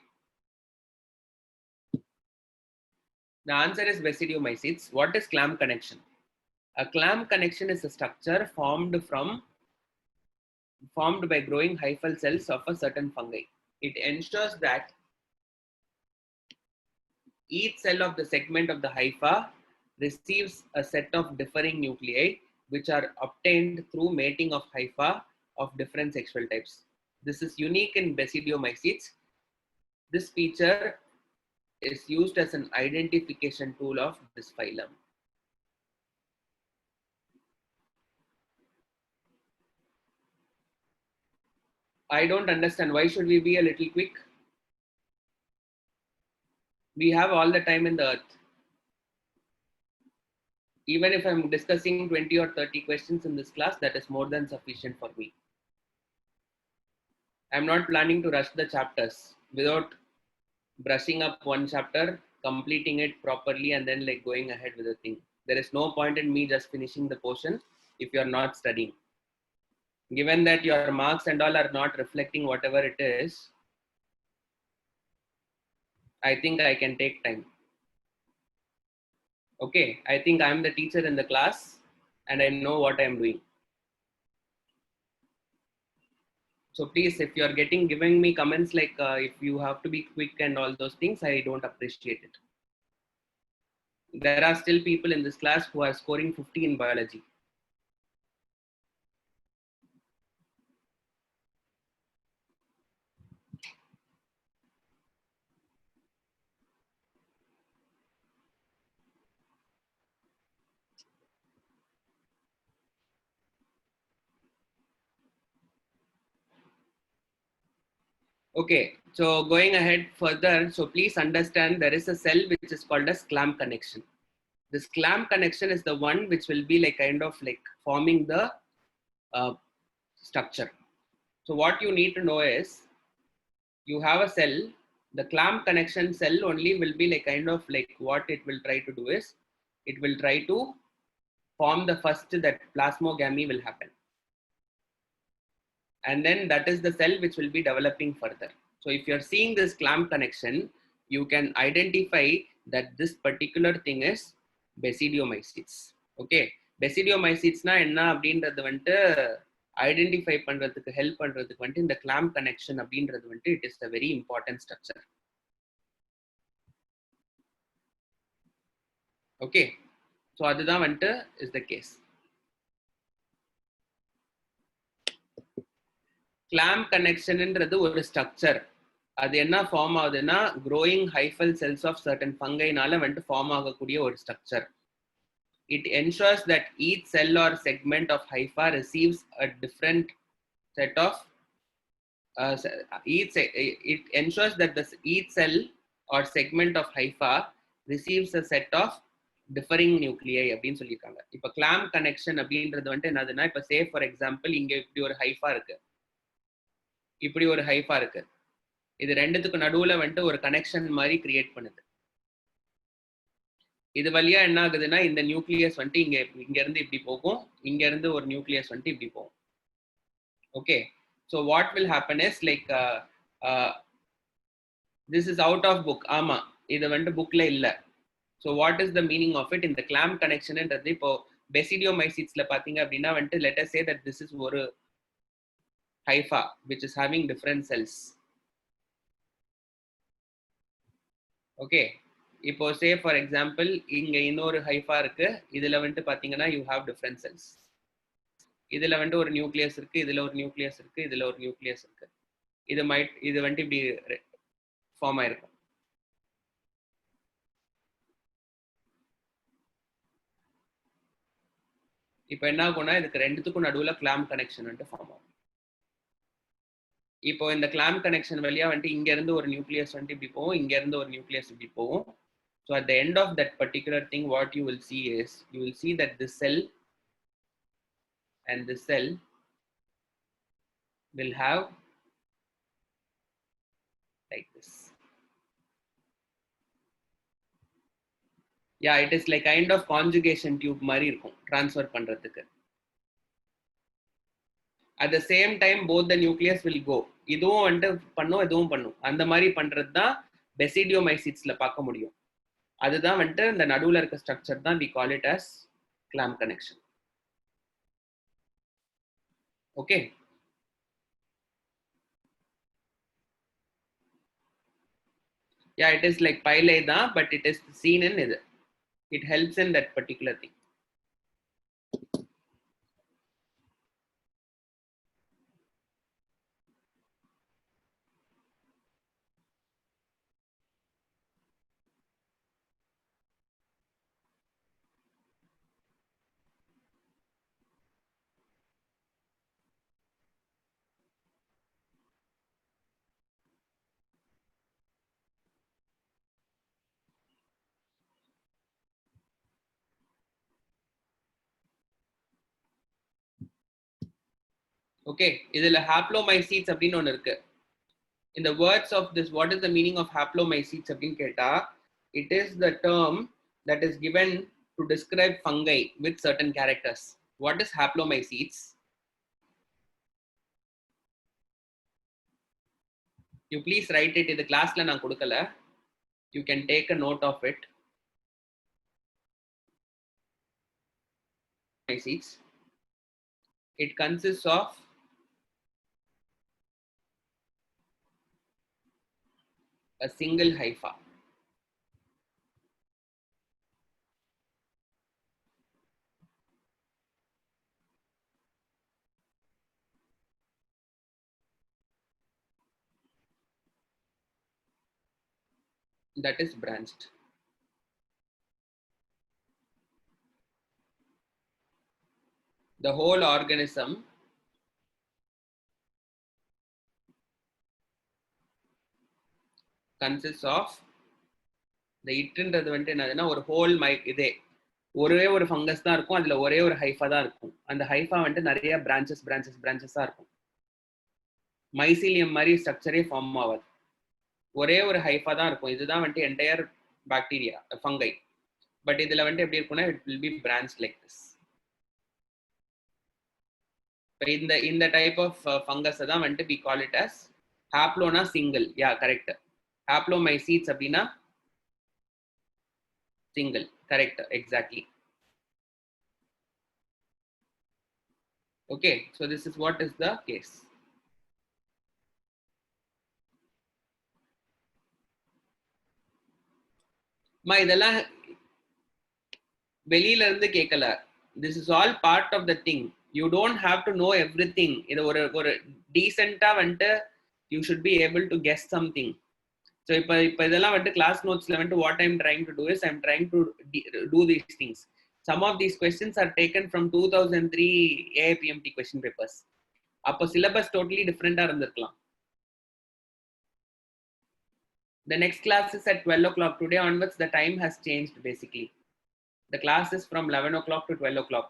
The answer is Basidiomycetes. What is clam connection? A clam connection is a structure formed by growing hyphal cells of a certain fungi. It ensures that each cell of the segment of the hypha receives a set of differing nuclei which are obtained through mating of hypha of different sexual types. This is unique in Basidiomycetes. This feature is used as an identification tool of this phylum. I don't understand. Why should we be a little quick? We have all the time in the earth. Even if I'm discussing 20 or 30 questions in this class, that is more than sufficient for me. I'm not planning to rush the chapters without brushing up one chapter, completing it properly, and then like going ahead with the thing. There is no point in me just finishing the portion if you're not studying. Given that your marks and all are not reflecting whatever it is, I think I can take time. Okay, I think I'm the teacher in the class and I know what I'm doing. So please, if you're giving me comments like if you have to be quick and all those things, I don't appreciate it. There are still people in this class who are scoring 50 in biology. Okay, so going ahead further, so please understand there is a cell which is called as clam connection. This clam connection is the one which will be like kind of like forming the structure. So what you need to know is, you have a cell, the clam connection cell only will be like kind of like what it will try to do is, it will try to form the first that plasmogamy will happen. And then that is the cell which will be developing further. So if you're seeing this clam connection, you can identify that this particular thing is Basidiomycetes. Okay, Basidiomycetes na enna அப்படின்றது வந்துட்டு identify பண்றதுக்கு help பண்றதுக்கு வந்துட்டு இந்த clam connection அப்படின்றது வந்துட்டு it is a very important structure. Okay, so அதுதான் வந்துட்டு is the case. Clam connection என்றது ஒரு ஸ்ட்ரக்சர். அது என்ன ஃபார்ம் ஆகுதுன்னா growing hyphal cells of certain fungiனால வந்துட்டு ஃபார்ம் ஆகக்கூடிய ஒரு structure. It ensures that each cell or segment of hypha receives a different set of it ensures that each cell or segment of hypha receives a set of differing nuclei அப்படின்னு சொல்லியிருக்காங்க. இப்போ clam connection அப்படின்றது வந்துட்டு என்னதுன்னா, இப்போ say for example இங்க இப்படி ஒரு ஹைஃபா இருக்கு, இப்படி ஒரு ஹைஃபா இருக்கு, இது ரெண்டுத்துக்கு நடுவுல வந்துட்டு ஒரு கனெக்ஷன் மாதிரி கிரியேட் பண்ணுது. இது வழியா என்ன ஆகுதுன்னா, இந்த நியூக்ளியஸ் வந்துட்டு இங்க இருந்து இப்படி போகும், இங்க இருந்து ஒரு நியூக்ளியஸ் வந்துட்டு இப்படி போகும். Okay, so what will happen is like this is out of book. ஆமா, இது வந்துட்டு புக்ல இல்ல. So what is the meaning of it? In the clam connection என்றது இப்போ Basidiomycetesல பாத்தீங்க அப்படின்னா வந்துட்டு let us say that this is ஒரு hypha which is having different cells. Okay, இப்போ say for example இங்க இன்னொரு ஹைஃபா இருக்கு, இதுல வந்துட்டு பாத்தீங்கன்னா you have different cells. இதுல வந்துட்டு ஒரு நியூக்ளியஸ் இருக்கு, இதுல ஒரு நியூக்ளியஸ் இருக்கு, இதுல ஒரு நியூக்ளியஸ் இருக்கு. இது வந்துட்டு இப்படி ஃபார்ம் ஆயிருக்கும். இப்போ என்ன ஆகும்னா இதுக்கு ரெண்டுத்துக்கும் நடுவில் கிளாம் கனெக்ஷன் வந்துட்டு ஃபார்ம் ஆகும். இப்போ இந்த கிளாம் கனெக்ஷன் வழியா வந்துட்டு இங்க இருந்து ஒரு நியூக்ளியஸ் வந்துட்டு இப்படி போகும், இங்க இருந்து ஒரு நியூக்ளியஸ் இப்படி போகும். So at the end of that particular thing, what you will see is, you will see that this cell and this cell will have like this. Yeah, it is like kind of conjugation tube மாதிரி இருக்கும் transfer பண்றதுக்கு. At the same time both the nucleus will go. இதுவும் வந்துட்டு பண்ணும், இதுவும் பண்ணும். அந்த மாதிரி பண்றது தான் basidiomycetesல பார்க்க முடியும். அதுதான் வந்துட்டு இந்த நடுவுல இருக்க ஸ்ட்ரக்சர் தான் we call it as clamp connection. Okay. Yeah, it is like pile தான், but it is seen in இது. It helps in that particular thing. Okay, இதுல haplomycetes அப்படின்னு ஒன்று இருக்கு. In the words of this, what is the meaning of haplomycetes அப்படின்னு கேட்டா, it is the term that is given to describe fungi with certain characters. What is haplomycetes? You please write it. இந்த கிளாஸ்ல நான் கொடுக்கல. You can take a note of it. Mycetes. It consists of a single hypha. That is branched. The whole organism consists of the இட்ன்றது வந்துட்டு என்னதுன்னா ஒரு whole இதே ஒரே ஒரு ஃபங்கஸ் தான் இருக்கும், அதுல ஒரே ஒரு ஹைஃபா தான் இருக்கும். அந்த ஹைஃபா வந்துட்டு நிறைய பிரான்ச்சஸா இருக்கும். மைசீலியம் மாதிரி ஸ்ட்ரக்சரே ஃபார்ம் ஆகாது, ஒரே ஒரு ஹைஃபா தான் இருக்கும். இதுதான் வந்துட்டு என்டையர் பாக்டீரியா ஃபங்கை. பட் இதுல வந்துட்டு எப்படி இருக்கும்னா it will be branch like this. இந்த டைப் ஆஃப் ஃபங்கஸ் தான் வந்துட்டு we call it as ஹாப்ளோனா சிங்கிள். Yeah correct. ஹாப்ளோமைசீட்ஸ் அப்படின்னா single. Correct. Exactly. Okay. So this is what is the case. Ma இதெல்லாம் வெளியில இருந்து கேட்கல. This is all part of the thing. You don't have to know everything. இது ஒரு டீசென்ட்டா வந்துட்டு you should be able to guess something. So இப்போ இதெல்லாம் வந்துட்டு கிளாஸ் நோட்ஸ்ல வந்துட்டு what I'm trying to do is I'm trying to do these things. Some of these questions are taken from 2003 AIPMT question papers. அப்போ syllabus totally different இருந்திருக்கலாம். The next class is at 12 o'clock. Today onwards the time has changed basically. The class is from 11 o'clock to 12 o'clock.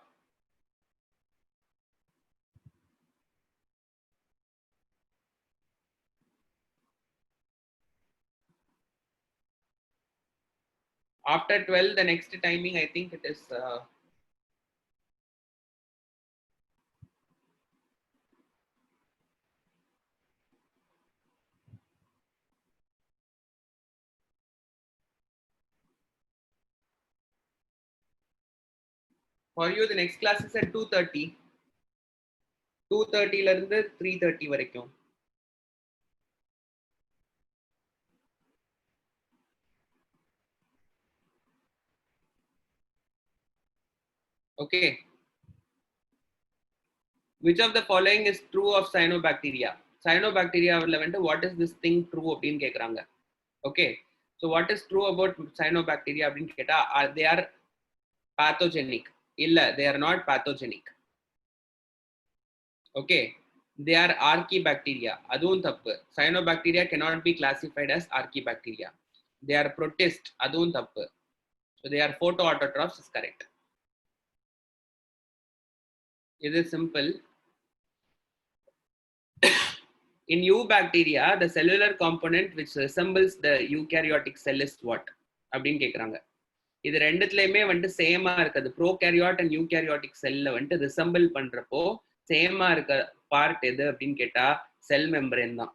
After 12, the next timing, I think it is for you. The next class is at 2:30. 2:30 ல இருந்து 3:30 வரைக்கும். Okay. Which of the following is true of cyanobacteria? Cyanobacteria what is this thing true அப்படின்னு கேக்குறாங்க. Okay. So what is true about cyanobacteria அப்படின்னு கேட்டா they are pathogenic. illa, they are not pathogenic. Okay, they are archibacteria, adun thappu. Cyanobacteria cannot be classified as archibacteria. They are protist, adun thappu. So they are photoautotrophs is correct. It is simple. In eubacteria, the cellular component which resembles the eukaryotic cell is what? அப்படின்னு கேட்குறாங்க. இது ரெண்டுத்துலையுமே வந்துட்டு சேமா இருக்குது. Prokaryote and eukaryotic செல்ல வந்துட்டு resemble பண்றப்போ சேமா இருக்க பார்ட் எது அப்படின்னு கேட்டா செல் மெம்பரேன் தான்.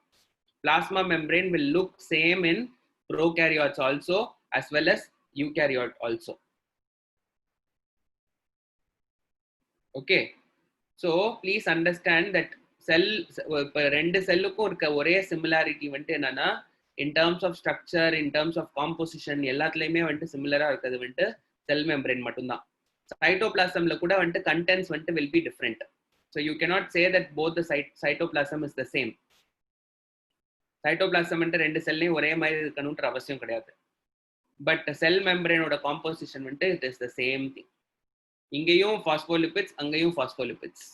Plasma membrane will look same in prokaryotes also as well as eukaryote also. Okay, so please understand that செல் இப்போ ரெண்டு செல்லுக்கும் இருக்க ஒரே சிமிலாரிட்டி வந்துட்டு என்னன்னா in terms of structure, in terms of composition, எல்லாத்துலயுமே வந்துட்டு சிமிலரா இருக்கிறது வந்துட்டு செல் மெம்பரேன் மட்டும்தான். சைட்டோபிளாசம்ல கூட வந்துட்டு கண்டென்ட்ஸ் வந்துட்டு will be different. So you cannot say that both the cytoplasm is the same. Cytoplasm வந்துட்டு ரெண்டு செல்லையும் ஒரே மாதிரி இருக்கணும்ன்ற அவசியம் கிடையாது. பட் செல் மெம்பரேனோட காம்போசிஷன் வந்துட்டு it is the same thing. இங்கேயும் பாஸ்போலிபிட்ஸ், அங்கேயும் பாஸ்போலிபிட்ஸ்.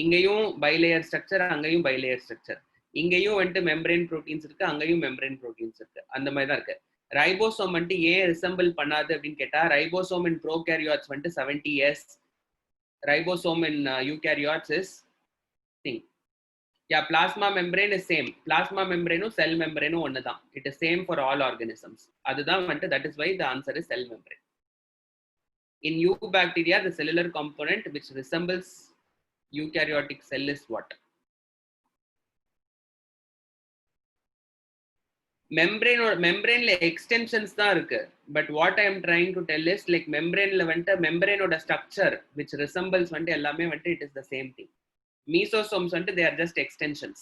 இங்கேயும் பைலேயர் ஸ்ட்ரக்சர், அங்கேயும் பைலேயர் ஸ்ட்ரக்சர். இங்கேயும் வந்துட்டு மெம்பரேன் ப்ரோட்டீன்ஸ் இருக்கு, அங்கேயும் மெம்பரேன் ப்ரோட்டீன்ஸ் இருக்கு. அந்த மாதிரி தான் இருக்கு. ரைபோசோம் வந்துட்டு ஏன் ரிசம்பிள் பண்ணாது அப்படின்னு கேட்டா ரைபோசோம் இன் ப்ரோகேரியாட்ஸ் வந்துட்டு 70 years, ribosome in eukaryotes is thing. Yeah, plasma membrane is same. Plasma membrane or cell membrane ஒன்னு தான். It is same for all organisms. அதுதான் வந்துட்டு that is why the answer is cell membrane. In eubacteria, the cellular component which resembles eukaryotic cell is what? membrane extensions தான் இருக்கு. But what I am trying to tell is like membraneல வந்துட்டு membraneோட structure which resembles வந்துட்டு எல்லாமே வந்துட்டு it is the same thing. Mesosomes வந்துட்டு they are just extensions.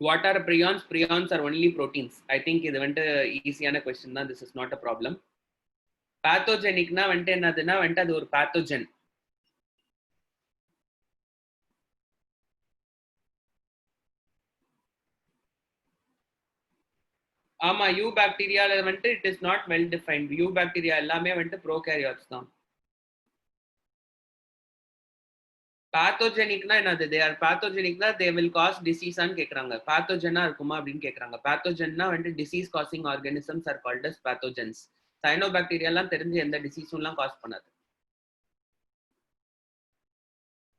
What are prions? Prions are only proteins. I think இது வந்துட்டு ஈஸியான question தான். This is not a problem. Pathogenicனா வந்துட்டு என்னதுன்னா வந்துட்டு அது ஒரு pathogen. ஆமா, eubacteriaல வந்துட்டு it is not well defined. eubacteria எல்லாமே வந்துட்டு prokaryotes தான். பாத்தோஜெனிக்னா என்னது? they are pathogenic-னா they will cause disease ஆன்னு கேக்குறாங்க. பாத்தோஜனா இருக்குமா அப்படின்னு கேக்குறாங்க. பாத்தோஜன்னா வந்துட்டு disease causing organisms are called as pathogens. Cyanobacteria எல்லாம் தெரிஞ்சு எந்த டிசீஸும் எல்லாம் காஸ் பண்ணாது.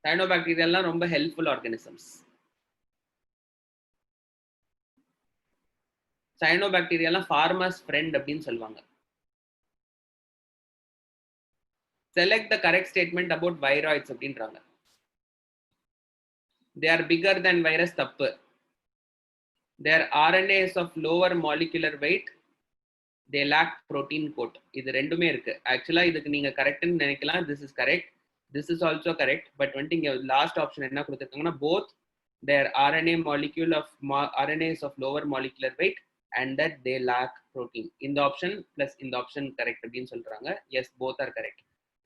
சைனோபாக்டீரியா எல்லாம் ரொம்ப ஹெல்ப்ஃபுல் ஆர்கானிசம்ஸ். சைனோபாக்டீரியா எல்லாம் ஃபார்மர்ஸ் ஃப்ரெண்ட் அப்படின்னு சொல்லுவாங்க. Select the correct statement about viroids அப்படின்றாங்க. They are bigger than virus தப்பு. Their RNAs of lower molecular weight, they lack protein coat. இது ரெண்டுமே இருக்கு. ஆக்சுவலா இதுக்கு நீங்க கரெக்ட்னு நினைக்கலாம். This is correct. This is also correct. But வந்துட்டு இங்க லாஸ்ட் ஆப்ஷன் என்ன கொடுத்துருக்காங்கன்னா both their RNA molecule of RNAs of lower molecular weight and that they lack protein. இந்த ஆப்ஷன் plus இந்த ஆப்ஷன் கரெக்ட் அப்படின்னு சொல்றாங்க. Yes, both are correct.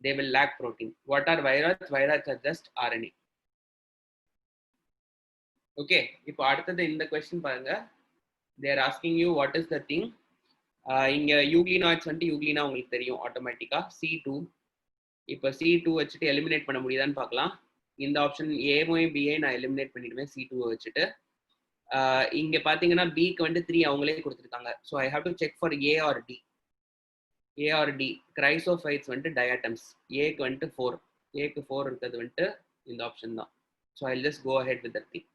They will lack protein. What are viroids? Viroids are just RNA. Okay, இப்போ அடுத்தது இந்த question பாருங்க. They're asking you what is the thing. இங்க யூக்ளினாய்ட்ஸ் வந்துட்டு யூக்ளினா உங்களுக்கு தெரியும் ஆட்டோமேட்டிக்கா C2. இப்போ C2 வச்சுட்டு எலிமினேட் பண்ண முடியுதான்னு பார்க்கலாம். இந்த ஆப்ஷன் ஏவும் பிஏ நான் எலிமினேட் பண்ணிடுவேன் C2 வச்சுட்டு. இங்க பாத்தீங்கன்னா பிக்கு வந்து 3 அவங்களே கொடுத்துருக்காங்க. So I have to check for A or D. Chrysophytes வந்துட்டு டயாட்டம்ஸ். ஏக்கு வந்துட்டு 4. ஏக்கு 4 இருக்கிறது வந்துட்டு இந்த ஆப்ஷன் தான். So I just go ahead with that thing.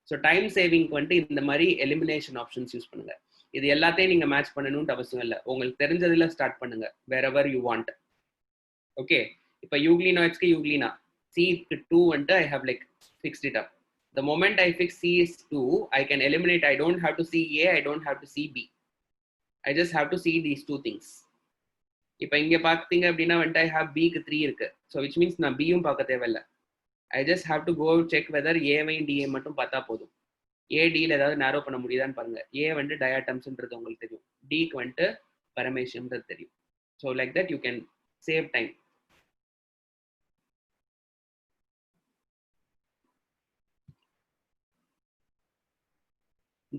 So time சேவிங்க்கு வந்துட்டு இந்த மாதிரி எலிமினேஷன் ஆப்ஷன்ஸ் யூஸ் பண்ணுங்க. இது எல்லாத்தையும் நீங்க மேட்ச் பண்ணணும்னு அவசியம் இல்லை. உங்களுக்கு தெரிஞ்சதுல ஸ்டார்ட் பண்ணுங்க wherever you want. ஓகே, இப்போ யூக்ளினாய்ட்ஸ்க்கு யூக்ளினா C2 வந்துட்டு I have like fixed it up. The moment I fix C is 2, I can eliminate. I don't have to see A, I don't have to see B. I just have to see these two things. இப்போ இங்க பார்த்தீங்க அப்படின்னா வந்துட்டு I have Bக்கு 3 இருக்கு. So which means நான் Bயும் பார்க்க தேவையில்லை. I just have to go check whether A-வையும் D மட்டும் பார்த்தா போதும். A-Dல ஏதாவது நேரோ பண்ண முடியுதான்னு பாருங்க. A வந்துட்டு டயாட்டம்ஸ்ன்றது உங்களுக்கு தெரியும். Dக்கு வந்துட்டு பரமேசியம்ன்றது தெரியும். So like that you can save time.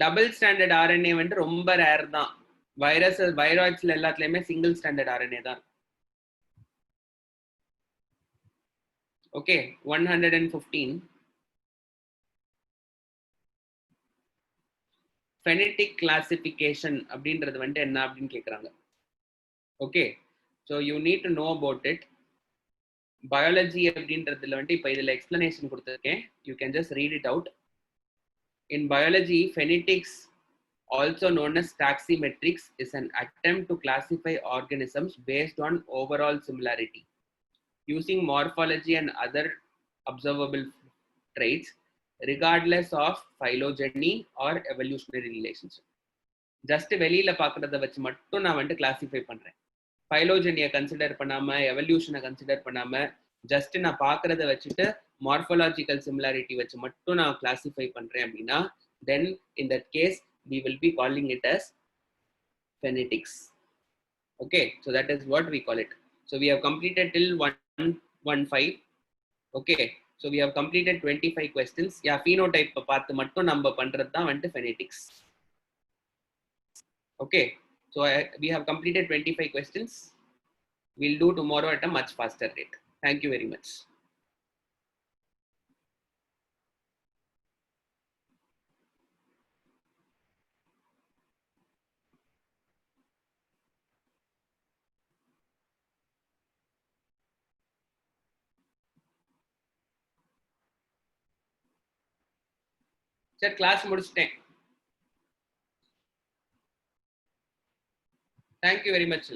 Double standard RNA வந்துட்டு ரொம்ப ரேர் தான். வைராய்ட்ஸ்ல எல்லாத்துலயுமே சிங்கிள் ஸ்டாண்டர்ட் ஆர்என்ஏ தான். ஓகே 115 ஃபெனடிக் கிளாசிஃபிகேஷன் அப்படின்றது வந்துட்டு என்ன அப்படின்னு கேட்குறாங்க. Okay so you need to know about it. Biology அப்படின்றதுல வந்துட்டு இப்போ இதில் எக்ஸ்பிளனேஷன் கொடுத்துருக்கேன். You can just read it out. In biology, phonetics, also known as taximetrics, is an attempt to classify organisms based on overall similarity, using morphology and other observable traits, regardless of phylogeny or evolutionary relationship. Just வெளியில பார்க்கறத வச்சு மட்டும் நான் வந்துட்டு classify பண்றேன். ஃபைலோஜெனியை consider பண்ணாம, எவல்யூஷனை consider பண்ணாம, just நான் பார்க்கறத வச்சுட்டு மார்ஃபாலஜிக்கல் சிமிலாரிட்டி வச்சு மட்டும் நான் கிளாசிஃபை பண்றேன் அப்படின்னா, then in that case we will be calling it as phonetics. Okay, so that is what we call it. So we have completed till 115. Okay, so we have completed 25 questions. Yeah, phenotype பார்த்து மட்டும் நம்ம பண்றது தான் வந்துட்டு phonetics. Okay, so we have completed 25 questions. We'll do tomorrow at a much faster rate. Thank you very much. Sir, class முடிச்சிட்டேன். Thank you very much.